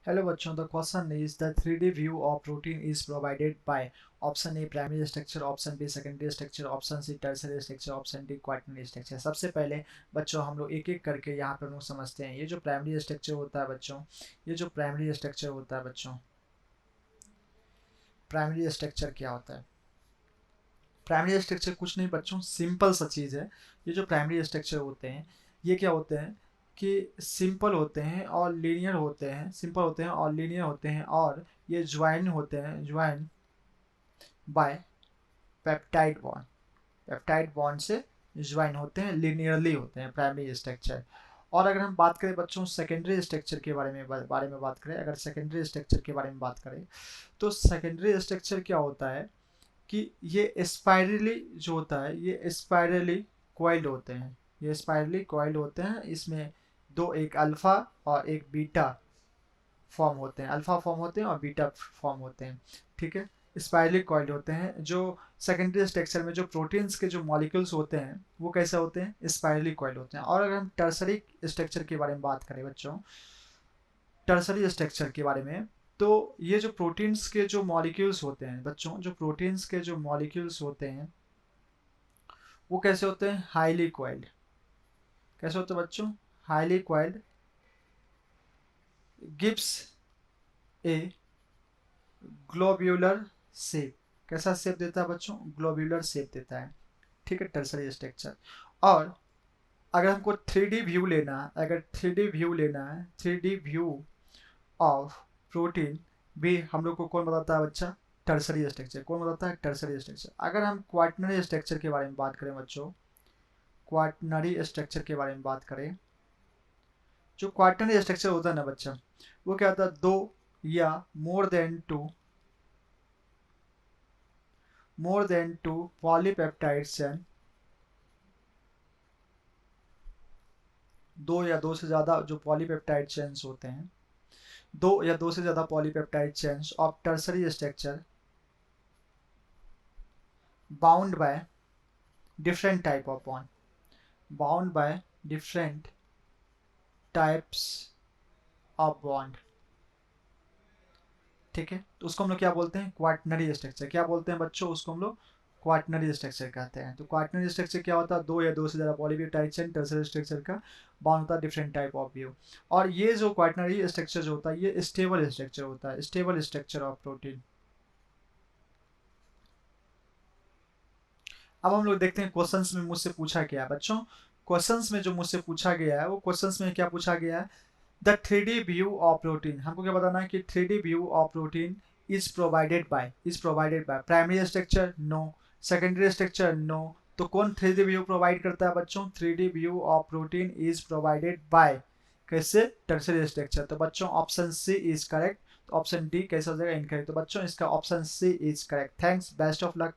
Hello बच्चों, the question is the 3D view of protein is provided by option A primary structure, option B secondary structure, option C tertiary structure, option D quaternary structure. सबसे पहले बच्चों हम लोग एक एक करके यहाँ पर हम लोग समझते हैं। ये जो प्राइमरी स्ट्रक्चर होता है बच्चों, ये जो प्राइमरी स्ट्रक्चर होता है बच्चों, प्राइमरी स्ट्रक्चर क्या होता है? प्राइमरी स्ट्रक्चर कुछ नहीं बच्चों, सिंपल सा चीज़ है। ये जो प्राइमरी स्ट्रक्चर होते हैं, ये क्या होते हैं कि सिंपल होते हैं और लीनियर होते हैं, सिंपल होते हैं और लीनियर होते हैं, और ये ज्वाइन होते हैं, join by peptide bond. Peptide bond से ज्वाइन होते हैं, लीनियरली होते हैं प्राइमरी स्ट्रक्चर। और अगर हम बात करें बच्चों सेकेंडरी स्ट्रक्चर के बारे में बात करें, अगर सेकेंडरी स्ट्रक्चर के बारे में बात करें, तो सेकेंडरी स्ट्रक्चर क्या होता है कि ये स्पाइरली जो होता है, ये स्पाइरली कॉइल्ड होते हैं। ये स्पाइरली कॉइल्ड होते हैं। इसमें दो, एक अल्फा और एक बीटा फॉर्म होते हैं, अल्फा फॉर्म होते हैं और बीटा फॉर्म होते हैं। ठीक है, स्पाइरली कॉइल्ड होते हैं। जो सेकेंडरी स्ट्रक्चर में जो प्रोटीन्स के जो मॉलिक्यूल्स होते हैं वो कैसे होते हैं? स्पाइरली कॉइल्ड होते हैं। और अगर हम टर्सरी स्ट्रक्चर के बारे में बात करें बच्चों, टर्सरी स्ट्रक्चर के बारे में, तो ये जो प्रोटीन्स के जो मॉलिक्यूल्स होते हैं बच्चों, जो प्रोटीन्स के जो मॉलिक्यूल्स होते हैं वो कैसे होते हैं? Highly coiled. कैसे होते हैं बच्चों? हाईली कॉइल्ड गिव्स ए ग्लोब्यूलर शेप। कैसा शेप देता है बच्चों? ग्लोब्यूलर शेप देता है। ठीक है, टर्सरी स्ट्रक्चर। और अगर हमको 3D व्यू लेना है, अगर 3D व्यू लेना है, 3D व्यू ऑफ प्रोटीन भी हम लोग को कौन बताता है बच्चा? Tertiary structure. कौन बताता है? Tertiary structure. अगर हम क्वाaternary स्ट्रक्चर के बारे में बात करें बच्चों, क्वाaternary स्ट्रक्चर के बारे में बात करें, जो क्वाaternary स्ट्रक्चर होता है ना बच्चा, वो क्या होता है? दो या more than two polypeptide chain, दो या दो से ज़्यादा जो पॉलीपेप्टाइड चेन्स होते हैं, दो या दो से ज़्यादा polypeptide chains of tertiary structure bound by different type of bond, bound by different types of bond. ठीक है, तो उसको हम लोग क्या बोलते हैं? क्वाaternary स्ट्रक्चर। क्या बोलते हैं बच्चों? उसको हम लोग क्वाaternary स्ट्रक्चर कहते हैं। तो क्वाaternary स्ट्रक्चर क्या होता है? दो या दो से ज़्यादा पॉलीपेप्टाइड चेन टर्सरी स्ट्रक्चर का बाउंड होता है डिफरेंट टाइप ऑफ व्यू। और ये जो क्वाaternary स्ट्रक्चर जो होता है, ये स्टेबल स्ट्रक्चर होता है, स्टेबल स्ट्रक्चर ऑफ प्रोटीन। अब हम लोग देखते हैं क्वेश्चंस में मुझसे पूछा गया है बच्चों। क्वेश्चंस में जो मुझसे पूछा गया है, वो क्वेश्चंस में क्या पूछा गया है? The 3D view of protein. हमको क्या बताना है कि 3D view of protein is provided by primary structure? No. Secondary structure? No. तो कौन 3D व्यू प्रोवाइड करता है बच्चों? 3D view of protein is provided by, कैसे? Tertiary structure. तो बच्चों ऑप्शन सी इज करेक्ट। तो ऑप्शन डी कैसे हो जाएगा? इनकरेक्ट। तो बच्चों इसका option C is correct. Thanks, best of luck.